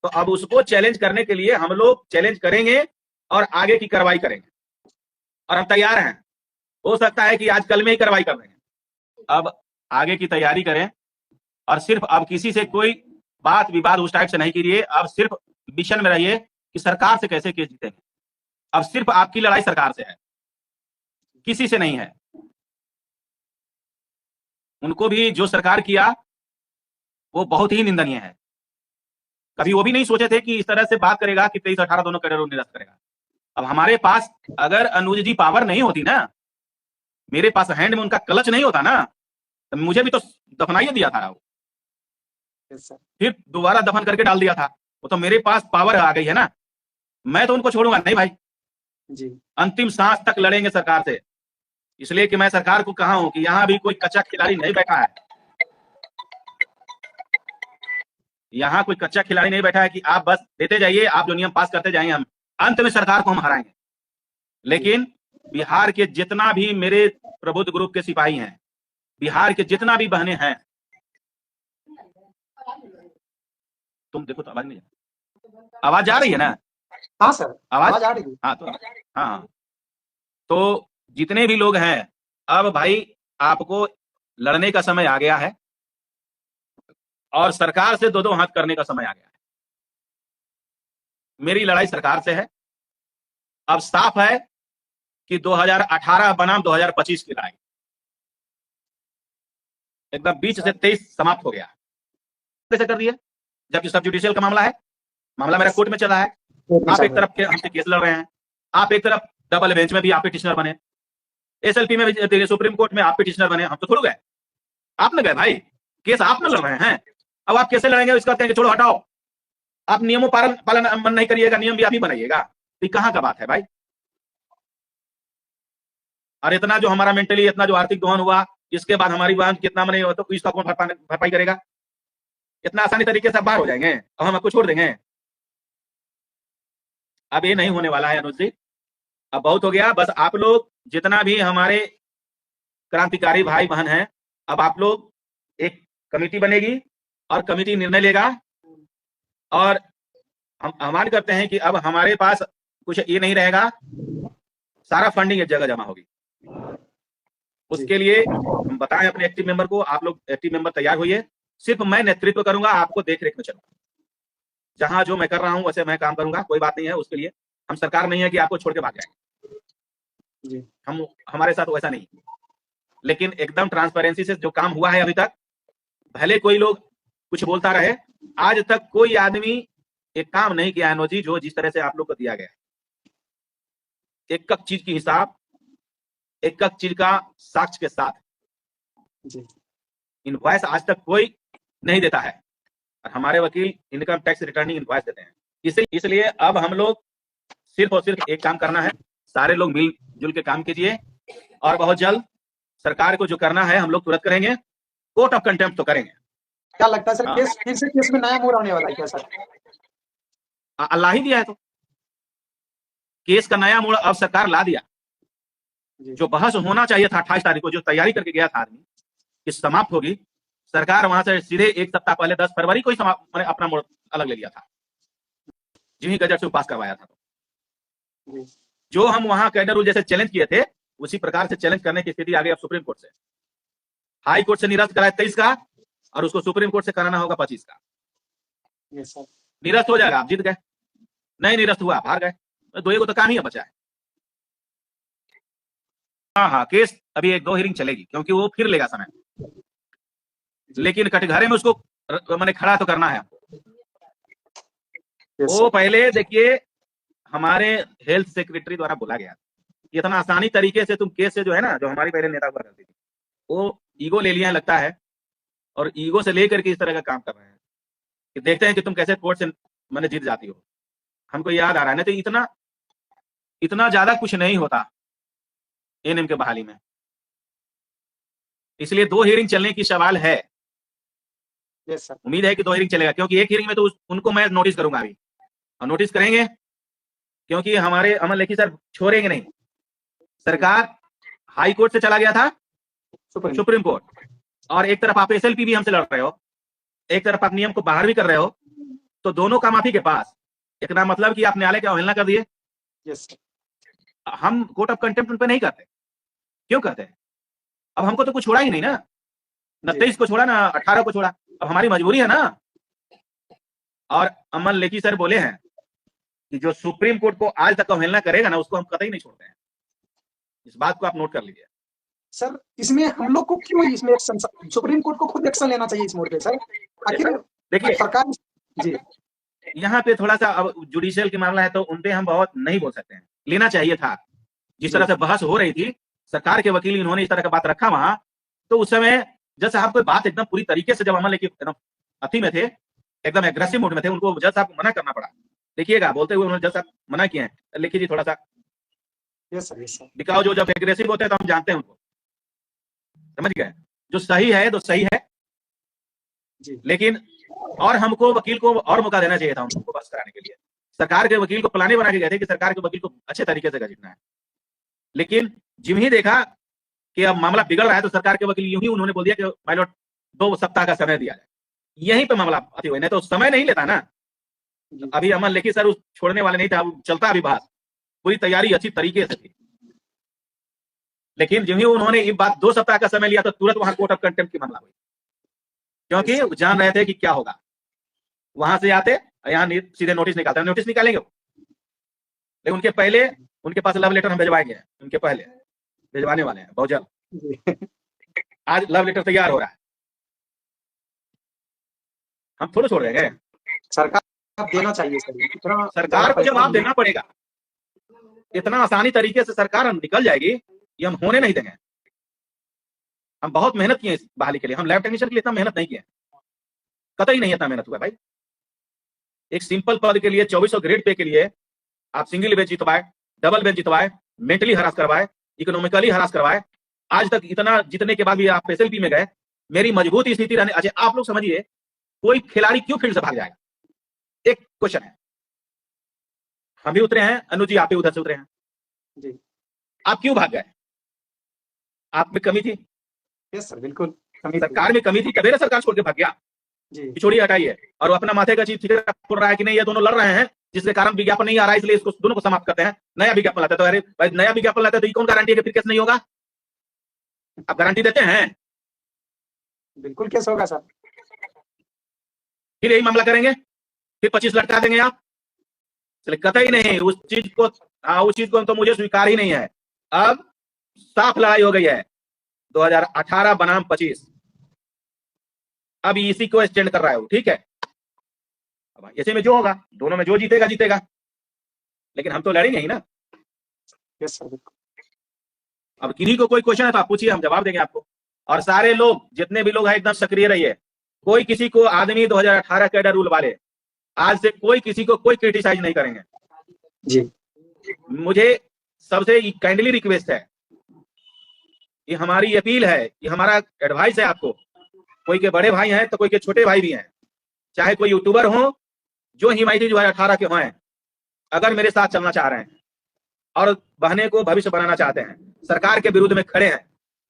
तो अब उसको चैलेंज करने के लिए हम लोग चैलेंज करेंगे और आगे की कार्रवाई करेंगे, और हम तैयार हैं। हो सकता है कि आज कल में ही कार्रवाई कर देंगे। अब आगे की तैयारी करें, और सिर्फ अब किसी से कोई बात विवाद उस टाइप से नहीं कीजिए। अब सिर्फ मिशन में रहिए कि सरकार से कैसे केस जीतेंगे। अब सिर्फ आपकी लड़ाई सरकार से है, किसी से नहीं है। उनको भी जो सरकार किया वो बहुत ही निंदनीय है। कभी वो भी नहीं सोचे थे कि इस तरह से बात करेगा कि 23-18 दोनों कैडर निरस्त करेगा। अब हमारे पास अगर अनुज जी पावर नहीं होती ना, मेरे पास हैंड में उनका क्लच नहीं होता ना, तो मुझे भी तो दफनाइए दिया था वो, फिर दोबारा दफन करके डाल दिया था। वो तो मेरे पास पावर आ गई है ना, मैं तो उनको छोड़ूंगा नहीं भाई जी। अंतिम सांस तक लड़ेंगे सरकार से। इसलिए कि मैं सरकार को कहा हूं कि यहां भी कोई कच्चा खिलाड़ी नहीं बैठा है, यहां कोई कच्चा खिलाड़ी नहीं बैठा है कि आप बस देते जाइए, आप जो नियम पास करते जाएंगे, हम अंत में सरकार को हम हराएंगे। लेकिन बिहार के जितना भी मेरे प्रबुद्ध ग्रुप के सिपाही हैं, बिहार के जितना भी बहनें हैं, तुम देखो तो आवाज नहीं, आवाज आ रही है ना? हाँ सर, आवाज आ रही है। हाँ, तो हाँ, तो जितने भी लोग हैं, अब भाई आपको लड़ने का समय आ गया है, और सरकार से दो हाथ करने का समय आ गया है। मेरी लड़ाई सरकार से है। अब साफ है कि 2018 बनाम 2025 की लड़ाई एकदम बीच से 23 समाप्त हो गया। कैसे कर दिया? जबकि सब जुडिशियल का मामला है, मामला मेरा कोर्ट में चला है। आप एक तरफ के हमसे केस लड़ रहे हैं, आप एक तरफ डबल बेंच में भी आप पिटिशनर बने, एसएलपी में भी, सुप्रीम कोर्ट में आप पिटिशनर बने। हम तो थोड़ा गए, आप न गए भाई, केस आप न लड़ रहे हैं। अब आप कैसे लड़ेंगे? इसका कहेंगे छोड़ो हटाओ, आप नियमों पालन मन नहीं करिएगा, नियम भी आप ही बनाइएगा। तो कहां का बात है भाई? और इतना जो हमारा मेंटली, इतना जो आर्थिक दोहन हुआ, इसके बाद हमारी बहन कितना मनी हो, तो इसका कौन भरपाई करेगा? इतना आसानी तरीके से बाहर हो जाएंगे और हम आपको छोड़ देंगे? अब ये नहीं होने वाला है अनुज जी, अब बहुत हो गया। बस आप लोग जितना भी हमारे क्रांतिकारी भाई बहन हैं, अब आप लोग एक कमेटी बनेगी और कमेटी निर्णय लेगा, और हम आह्वान करते हैं कि अब हमारे पास कुछ ये नहीं रहेगा, सारा फंडिंग एक जगह जमा होगी। उसके लिए हम बताएं अपने एक्टिव मेंबर को, आप लोग एक्टिव मेंबर तैयार होइए। सिर्फ मैं नेतृत्व करूंगा, आपको देख रेख में चलूंगा। जहां जो मैं कर रहा हूं वैसे मैं काम करूंगा, कोई बात नहीं है। उसके लिए हम सरकार नहीं है कि आपको छोड़ के भाग जाएंगे जी, हम हमारे साथ वैसा नहीं। लेकिन एकदम ट्रांसपेरेंसी से जो काम हुआ है अभी तक, भले कोई लोग कुछ बोलता रहे, आज तक कोई आदमी एक काम नहीं किया है जो जिस तरह से आप लोग को दिया गया। एक एक चीज की हिसाब, एक एक चीज का साक्ष्य के साथ जी। इनवॉइस आज तक कोई नहीं देता है, और हमारे वकील इनकम टैक्स रिटर्निंग इनवॉइस देते हैं। इसलिए अब हम लोग सिर्फ और सिर्फ एक काम करना है, सारे लोग मिलजुल के काम कीजिए, और बहुत जल्द सरकार को जो करना है हम लोग तुरंत करेंगे। कोर्ट ऑफ कंटेम्प्ट तो करेंगे। क्या लगता है सर, केस फिर से केस में नया मोड़ आने वाला है क्या सर? अल्लाह ही दिया है, तो केस का नया मोड़ अब सरकार ला दिया। जो बहस होना चाहिए था 28 तारीख को, जो तैयारी करके गया था आदमी कि समाप्त होगी, सरकार वहां से सीधे एक सप्ताह पहले 10 फरवरी को ही मैंने अपना मोड़ अलग ले लिया था, जिन्हीं गजट से पास करवाया था। तो जो हम वहां कैडर रूल जैसे चैलेंज किए थे, उसी प्रकार से चैलेंज करने की स्थिति आ गई अब सुप्रीम कोर्ट से। हाई कोर्ट से निरस्त कराया 23 का, और उसको सुप्रीम कोर्ट से कराना होगा 25 का। निरस्त हो जाएगा, आप जीत गए। नहीं निरस्त हुआ, हार गए। दो तो काम ही बचा है। हाँ हाँ, केस अभी 1-2 हियरिंग चलेगी, क्योंकि वो फिर लेगा समय, लेकिन कटघरे में उसको मैंने खड़ा तो करना है। वो पहले देखिए, हमारे हेल्थ सेक्रेटरी द्वारा बोला गया, इतना आसानी तरीके से तुम केस से जो है ना, जो हमारी पहले नेता हुआ करती थी, वो ईगो ले लिया लगता है, और ईगो से लेकर के इस तरह का काम कर रहे हैं कि देखते हैं कि तुम कैसे कोर्ट से मैंने जीत जाती हो। हमको याद आ रहा है ना, तो इतना ज्यादा कुछ नहीं होता एएनएम के बहाली में, इसलिए 2 हियरिंग चलने की सवाल है। उम्मीद है कि 2 हियरिंग चलेगा, क्योंकि एक हियरिंग में तो उनको मैं नोटिस करूंगा अभी, और नोटिस करेंगे क्योंकि हमारे अमन लेखी सर छोड़ेंगे नहीं। सरकार हाई कोर्ट से चला गया था सुप्रीम कोर्ट, और एक तरफ आप एसएलपी भी हमसे लड़ रहे हो, एक तरफ आप नियम को बाहर भी कर रहे हो, तो दोनों काम आप ही के पास। इतना मतलब कि आप न्यायालय की अवहेलना कर दिए। हम कोर्ट ऑफ कंटेम्प्ट पे नहीं करते, क्यों करते हैं? अब हमको तो कुछ छोड़ा ही नहीं ना, न 23 को छोड़ा, ना 18 को छोड़ा, अब हमारी मजबूरी है ना। और अमन लेखी सर बोले हैं कि जो सुप्रीम कोर्ट को आज तक अवहेलना करेगा ना, उसको हम कतई नहीं छोड़ते हैं। इस बात को आप नोट कर लीजिए सर। इसमें हम लोग को क्यों इसमें सुप्रीम कोर्ट को खुद एक्शन लेना चाहिए इस मोड़ पे सर। आखिर देखिए सरकार जी, यहाँ पे थोड़ा सा अब जुडिशियल की मामला है, तो उनपे हम बहुत नहीं बोल सकते हैं। लेना चाहिए था, जिस तरह से बहस हो रही थी, सरकार के वकील इन्होंने इस तरह का बात रखा वहां, तो उस समय जज साहब कोई बात एकदम पूरी तरीके से, जब अमन लेखी अति में थे, एकदम एग्रेसिव मोड में थे, उनको जज साहब को मना करना पड़ा। देखिएगा बोलते हुए उन्होंने जज साहब मना किए हैं, लेखी जी थोड़ा सा दिखाओ, जो जब एग्रेसिव होते हैं तो हम जानते हैं उनको, समझ गए? जो सही है तो सही है, लेकिन और हमको वकील को और मौका देना चाहिए था उनको बस कराने के लिए। सरकार के वकील को प्लाने बना के गए थे कि सरकार के वकील को अच्छे तरीके से जीतना है, लेकिन जिम ही देखा कि अब मामला बिगड़ रहा है, तो सरकार के वकील यूं ही उन्होंने बोल दिया कि पायलट 2 सप्ताह का समय दिया जाए। यहीं पे मामला अति हुआ, नहीं तो समय नहीं लेता ना। अभी अमन लेखी सर उस छोड़ने वाले नहीं था, चलता अभी बहस, पूरी तैयारी अच्छी तरीके से थी, लेकिन जिम ही उन्होंने ये बात 2 सप्ताह का समय लिया, तो तुरंत वहां कोर्ट ऑफ कंटेम्प्ट की मामला हुई, क्योंकि जान रहे थे कि क्या होगा। वहां से आते यहाँ सीधे नोटिस निकालते, नोटिस निकालेंगे, लेकिन उनके पहले उनके पास लव लेटर हम भिजवाएंगे, उनके पहले भिजवाने वाले हैं बहुत जल्द। आज लव लेटर तैयार हो रहा है, हम थोड़ा छोड़ देंगे। सरकार देना चाहिए सरकार को जवाब देना पड़ेगा। इतना आसानी तरीके से सरकार निकल जाएगी, ये हम होने नहीं देंगे। हम बहुत मेहनत किए इस बहाली के लिए, हम लैब टेक्नीशियन के लिए इतना मेहनत नहीं किए, कतई नहीं इतना मेहनत हुआ भाई। एक सिंपल पद के लिए 2400 ग्रेड पे के लिए आप सिंगल बेंच जितवाए, डबल बेंच जितवाए, मेंटली हरास करवाए, इकोनॉमिकली हरास करवाए, आज तक इतना जीतने के बाद भी आप एसएलपी में गए। मेरी मजबूत स्थिति रहने, अच्छा आप लोग समझिए, कोई खिलाड़ी क्यों फील्ड से भाग जाएगा? एक क्वेश्चन है। हम भी उतरे हैं, अनुज जी आप भी उधर से उतरे हैं जी, आप क्यों भाग गए? आप में कमी थी? यस सर, बिल्कुल सरकार में कमी थी, कभी सरकार छोड़ के भाग गया जी, छोड़िए हटाइए। और वो अपना माथे का चीज ठीक फोड़ रहा है कि नहीं ये दोनों लड़ रहे हैं, जिसके कारण विज्ञापन नहीं आ रहा है, इसलिए इसको दोनों को समाप्त करते हैं, नया विज्ञापन लाते हैं। तो अरे भाई नया विज्ञापन लाते हैं तो ये कौन गारंटी है कि फिर केस नहीं होगा? आप गारंटी देते हैं? बिल्कुल केस होगा सर। फिर यही मामला करेंगे, फिर 25 लटका देंगे आप, कतई नहीं। उस चीज को उस चीज को तो मुझे स्वीकार ही नहीं है। अब साफ लड़ाई हो गई है 2018 बनाम 25, अब इसी को स्टैंड कर रहा है वो, ठीक है। अब ऐसे में जो होगा, दोनों में जो जीतेगा जीतेगा, लेकिन हम तो लड़ेंगे ही ना। Yes sir. अब किन्हीं को कोई क्वेश्चन है तो आप पूछिए, हम जवाब देंगे आपको। और सारे लोग जितने भी लोग हैं एकदम सक्रिय रहिए। कोई किसी को आदमी 2018 कैडर रूल वाले आज से कोई किसी को कोई क्रिटिसाइज नहीं करेंगे जी। मुझे सबसे काइंडली रिक्वेस्ट है, ये हमारी अपील है, ये हमारा एडवाइस है आपको। कोई के बड़े भाई हैं तो कोई के छोटे भाई भी हैं, चाहे कोई यूट्यूबर हो जो हिमायती 2018 के हैं, अगर मेरे साथ चलना चाह रहे हैं और बहने को भविष्य बनाना चाहते हैं, सरकार के विरुद्ध में खड़े हैं,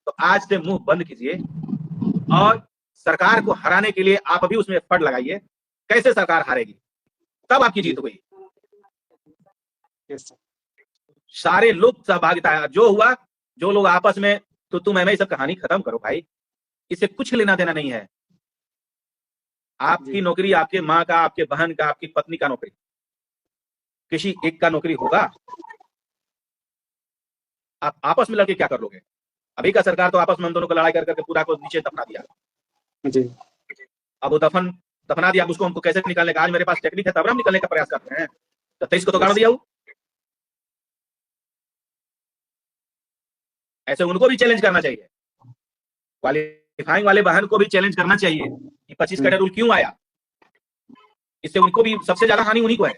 तो आज से मुंह बंद कीजिए और सरकार को हराने के लिए आप अभी उसमें एफर्ट लगाइए। कैसे सरकार हारेगी? तब आपकी जीत हुई। सारे लोग सहभागिता, जो हुआ, जो लोग आपस में तो तुम हमें सब कहानी खत्म करो भाई, इससे कुछ लेना देना नहीं है। आपकी नौकरी आपके माँ का, आपके बहन का, आपकी पत्नी का नौकरी, किसी एक का नौकरी होगा। आप आपस में लड़के क्या कर लोगे? अभी का सरकार तो आपस में हम दोनों को लड़ाई कर करके पूरा को नीचे दफना दिया जी। अब वो दफना दिया, उसको हमको कैसे निकालने का आज मेरे पास टेक्निक है, तब हम निकलने का प्रयास करते हैं। तो 23 को तो गाड़ दिया वो। ऐसे उनको भी चैलेंज करना चाहिए, क्वालिफाइंग वाले बहन को भी चैलेंज करना चाहिए कि 25 कैडेट रूल क्यों आया। इससे उनको भी सबसे ज्यादा हानि उन्हीं को है।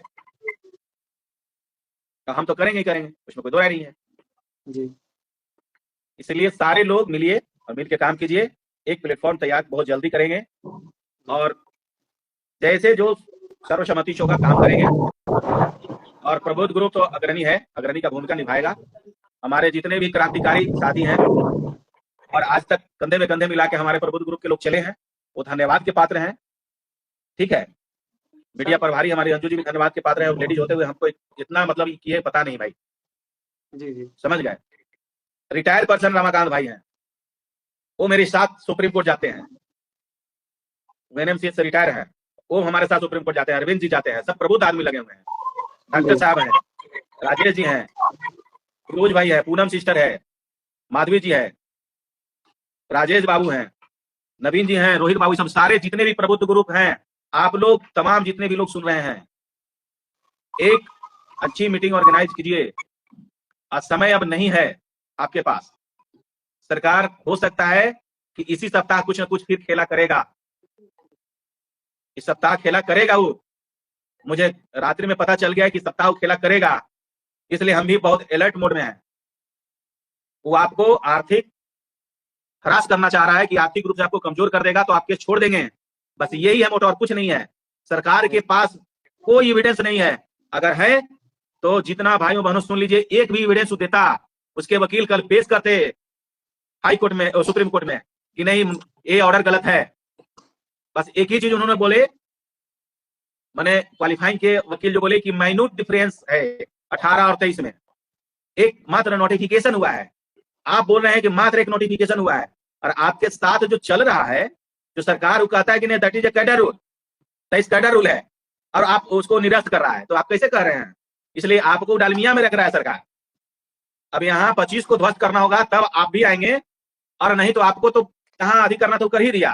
तो हम तो करेंगे ही करेंगे, उसमें कोई दो राय नहीं है जी। इसलिए सारे लोग मिलिए और मिलकर काम कीजिए। एक प्लेटफॉर्म तैयार बहुत जल्दी करेंगे और जैसे जो सर्वसम्मति शो का काम करेंगे। और प्रबुद्ध ग्रुप तो अग्रणी है, अग्रणी का भूमिका निभाएगा। हमारे जितने भी क्रांतिकारी साथी हैं और आज तक कंधे में कंधे मिला के हमारे प्रबुद्ध ग्रुप के लोग चले हैं, वो धन्यवाद के पात्र हैं। ठीक है, मीडिया प्रभारी हमारे अंजू जी भी धन्यवाद के पात्र हैं। और लेडीज होते हुए हमको इतना मतलब किए पता नहीं भाई। जी जी समझ गए। रिटायर्ड पर्सन रमाकांत भाई हैं, वो मेरे साथ सुप्रीम कोर्ट जाते हैं। एनएमसी से रिटायर है, वो हमारे साथ सुप्रीम कोर्ट जाते हैं। अरविंद जी जाते हैं, सब प्रबुद्ध आदमी लगे हुए हैं। डॉक्टर साहब हैं, राजेश जी हैं, फिरोज भाई है, पूनम सिस्टर है, माधवी जी है, राजेश बाबू हैं, नवीन जी हैं, रोहित बाबू, सब सारे जितने भी प्रबुद्ध ग्रुप हैं, आप लोग तमाम जितने भी लोग सुन रहे हैं, एक अच्छी मीटिंग ऑर्गेनाइज कीजिए। समय अब नहीं है आपके पास। सरकार हो सकता है कि इसी सप्ताह कुछ न कुछ फिर खेला करेगा। इस सप्ताह खेला करेगा वो, मुझे रात्रि में पता चल गया है कि सप्ताह खेला करेगा। इसलिए हम भी बहुत अलर्ट मोड में हैं। वो आपको आर्थिक हरास करना चाह रहा है कि आर्थिक रूप से आपको कमजोर कर देगा तो आपके छोड़ देंगे। बस यही है मोटा, और कुछ नहीं है। सरकार के पास कोई एविडेंस नहीं है। अगर है तो जितना भाइयों बहनों सुन लीजिए, एक भी एविडेंस देता, उसके वकील कल पेश करते हाई कोर्ट में और सुप्रीम कोर्ट में कि नहीं ये ऑर्डर गलत है। बस एक ही चीज उन्होंने बोले, मैंने क्वालिफाइंग के वकील जो बोले कि माइन्यूट डिफरेंस है 18 और 23 में, एक मात्र नोटिफिकेशन हुआ है। आप बोल रहे हैं कि मात्र एक नोटिफिकेशन हुआ है, और आपके साथ जो चल रहा है, जो सरकार वो कहता है कि नहीं that is a cadre rule, 23 cadre rule है, और आप उसको निरस्त कर रहा है। तो आप कैसे कर रहे हैं? इसलिए आपको डालमिया में रख रहा है सरकार। अब यहाँ 25 को ध्वस्त करना होगा तब आप भी आएंगे, और नहीं तो आपको तो कहाँ अधिक करना तो कर ही दिया।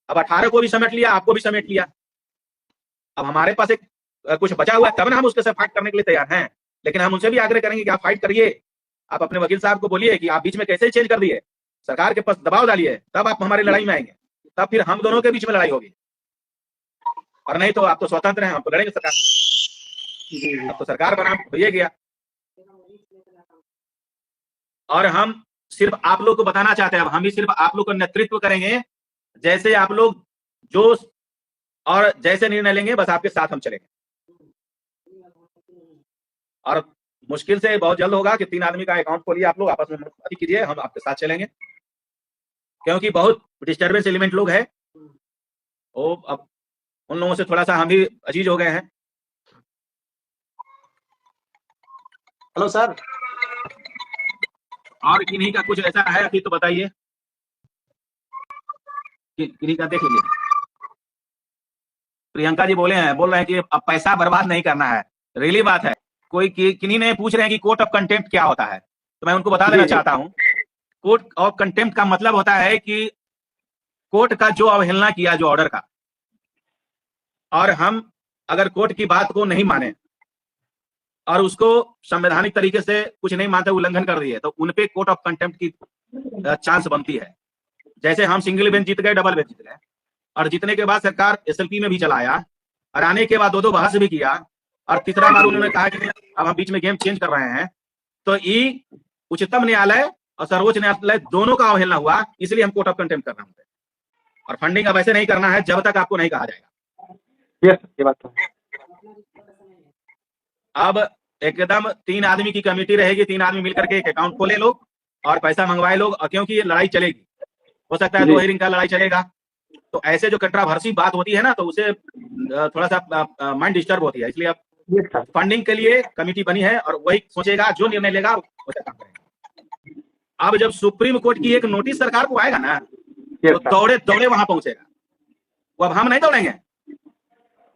अब 18 को भी समेट लिया, आपको भी समेट लिया। अब हमारे पास एक कुछ बचा हुआ है, तब ना हम उसके साथ फाइट करने के लिए तैयार हैं। लेकिन हम उनसे भी आग्रह करेंगे कि आप फाइट करिए। आप अपने वकील साहब को बोलिए कि आप बीच में कैसे चेंज कर दिए, सरकार के पास दबाव डालिए, तब आप हमारी लड़ाई में आएंगे। तब फिर हम दोनों के बीच में लड़ाई होगी, और नहीं तो आप तो स्वतंत्र हैं, हम तो लड़ेंगे सरकार। अब तो सरकार बना हो गया, और हम सिर्फ आप लोग को बताना चाहते हैं। अब हम भी सिर्फ आप लोग का नेतृत्व करेंगे। जैसे आप लोग जो और जैसे निर्णय लेंगे, बस आपके साथ हम चलेंगे। और मुश्किल से बहुत जल्द होगा कि 3 आदमी का अकाउंट खोलिए, आप लोग आपस में बात कीजिए, हम आपके साथ चलेंगे। क्योंकि बहुत डिस्टर्बेंस एलिमेंट लोग हैं, वो अब उन लोगों से थोड़ा सा हम भी अजीज हो गए हैं। Hello sir. और किन्हीं का कुछ ऐसा है अभी तो बताइए, किन्हीं का देख लीजिए। प्रियंका जी बोल रहे हैं कि अब पैसा बर्बाद नहीं करना है। रियली बात है। कोई किन्हीं ने पूछ रहे हैं कि कोर्ट ऑफ कंटेम्प्ट क्या होता है, तो मैं उनको बता देना चाहता हूं। कोर्ट ऑफ कंटेम्प्ट का मतलब होता है कि कोर्ट का जो अवहेलना किया, जो ऑर्डर का, और हम अगर कोर्ट की बात को नहीं माने और उसको संवैधानिक तरीके से कुछ नहीं मानते, उल्लंघन कर दिए, तो उनपे कोर्ट ऑफ कंटेम्प्ट की चांस बनती है। जैसे हम सिंगल बेंच जीत गए, डबल बेंच जीत गए, और जीतने के बाद सरकार एसएलपी में भी चलाया, और आने के बाद 2 बहस भी किया, और तीसरा बार उन्होंने कहा कि अब हम बीच में गेम चेंज कर रहे हैं। तो ये उच्चतम न्यायालय और सर्वोच्च न्यायालय दोनों का अवहेलना हुआ, इसलिए हम कोर्ट ऑफ कंटेम्प्ट कर रहे हैं। और फंडिंग अब ऐसे नहीं करना है जब तक आपको नहीं कहा जाएगा। ये बात तो अब एकदम 3 आदमी की कमेटी रहेगी, 3 आदमी मिलकर के एक अकाउंट खोले लोग और पैसा मंगवाए लोग, और क्योंकि ये लड़ाई चलेगी, हो सकता है 2 हियरिंग का लड़ाई चलेगा, तो ऐसे जो कंट्रावर्सी बात होती है ना, तो उसे थोड़ा सा माइंड डिस्टर्ब होती है। इसलिए अब फंडिंग के लिए कमेटी बनी है, और वही सोचेगा, जो निर्णय लेगा वैसा काम करेगा। अब जब सुप्रीम कोर्ट की एक नोटिस सरकार को आएगा ना, तो दौड़े दौड़े वहां पहुंचेगा। वो अब हम नहीं दौड़ेंगे,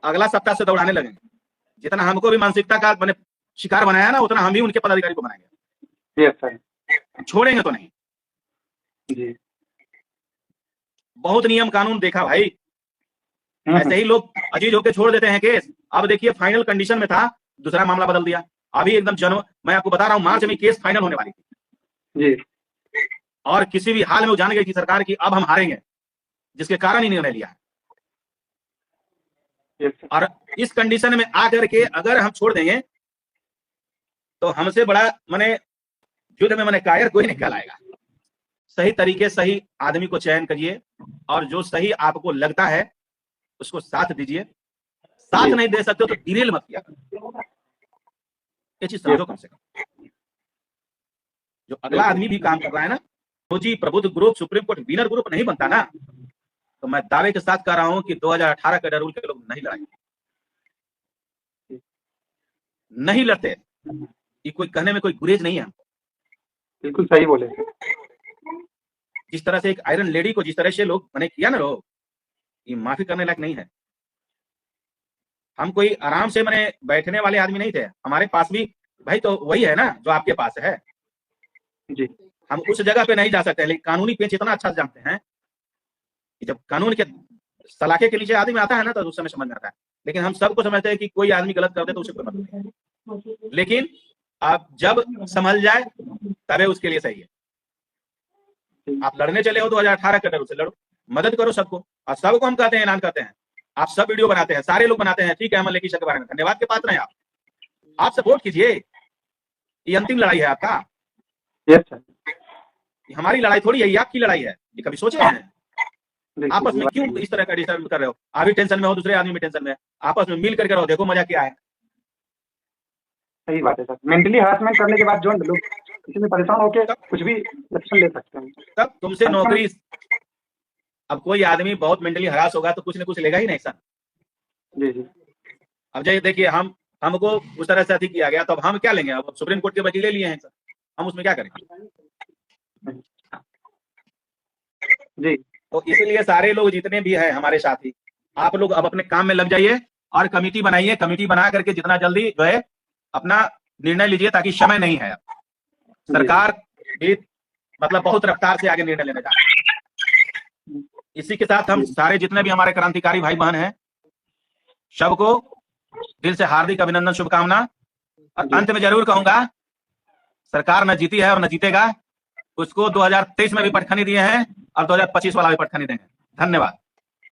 अगला सप्ताह से दौड़ाने लगेंगे। जितना हमको भी मानसिकता का मैंने शिकार बनाया ना, उतना हम भी उनके पदाधिकारी को बनाएंगे। Yes sir. छोड़ेंगे तो नहीं जी। बहुत नियम कानून देखा भाई, ऐसे ही लोग अजीज होके छोड़ देते हैं केस। अब देखिए फाइनल कंडीशन में था, दूसरा मामला बदल दिया। अभी एकदम मैं आपको बता रहा हूं, मार्च में केस फाइनल होने वाली थी जी। और किसी भी हाल में वो जान गई थी सरकार की अब हम हारेंगे, जिसके कारण ही निर्णय लिया है। और इस कंडीशन में आकर के अगर हम छोड़ देंगे तो हमसे बड़ा माने युद्ध में कायर कोई निकल आएगा। सही तरीके सही आदमी को चयन करिए और जो सही आपको लगता है उसको साथ दीजिए। साथ नहीं दे सकते तो डिरेल मत किया, ये चीज समझो कम से कम। जो अगला आदमी भी काम कर रहा है ना, फौजी प्रबुद्ध group supreme court winner group नहीं बनता ना, तो मैं दावे के साथ कह रहा हूं कि 2018 के रूल के लोग नहीं लड़ाएंगे, नहीं लड़ते। ये कोई कहने में कोई गुरेज नहीं है। बिल्कुल सही बोले। जिस तरह से एक आयरन लेडी को जिस तरह से लोग मैंने किया ना लोग, ये माफी करने लायक नहीं है। हम कोई आराम से मैंने बैठने वाले आदमी नहीं थे। हमारे पास भी भाई तो वही है ना जो आपके पास है जी। हम उस जगह पे नहीं जा सकते, लेकिन कानूनी पेंच इतना अच्छा जानते हैं कि जब कानून के सलाखे के नीचे आदमी आता है ना तो उस समय समझ में आता है। लेकिन हम सबको समझते हैं कि कोई आदमी गलत कर दे तो उसे कोई मतलब नहीं, लेकिन आप जब संभल जाए तबे उसके लिए सही है। आप लड़ने चले हो 2018 के डर से लड़ो, मदद करो सबको। और सबको हम कहते हैं, ऐलान करते हैं, आप सब वीडियो बनाते हैं, सारे लोग बनाते हैं, ठीक है, अमन लेखी के बारे में धन्यवाद के पात्र हैं आप सपोर्ट कीजिए। ये अंतिम लड़ाई है आपका। Yes sir. हमारी लड़ाई थोड़ी है, ये आपकी लड़ाई है। ये कभी सोचे हैं आपस में क्यों इस तरह का डिस्टर्ब कर रहे हो? आप भी टेंशन में हो, दूसरे आदमी भी टेंशन में है, आपस में मिल करके रहो, देखो मजा क्या है। सही बात है सर। मेंटली हरासमेंट करने के बाद जो लोग किसी में परेशान होकर कुछ भी एक्शन ले सकते हैं। तब तुमसे नौकरी, अब कोई आदमी बहुत मेंटली हरास होगा तो कुछ न कुछ लेगा ही नहीं सर। जी जी। अब जैसे देखिए हमको उस तरह से किया गया तो अब हम क्या लेंगे? अब सुप्रीम कोर्ट के वकील लिए हैं सर, हम उसमें क्या करेंगे? जी। तो इसीलिए सारे लोग जितने भी हैं हमारे साथी, आप लोग अब अपने काम में लग जाइए और कमेटी बनाइए। कमेटी बना करके जितना जल्दी जो है अपना निर्णय लीजिए, ताकि समय नहीं है। सरकार भी बहुत रफ्तार से आगे निर्णय लेने जा रही है। इसी के साथ हम सारे जितने भी हमारे क्रांतिकारी भाई बहन हैं सबको दिल से हार्दिक अभिनंदन, शुभकामना। और अंत में जरूर कहूंगा, सरकार न जीती है और न जीतेगा, उसको 2023 में भी पटखनी दिए हैं और 2025 वाला भी पटखनी देंगे। धन्यवाद।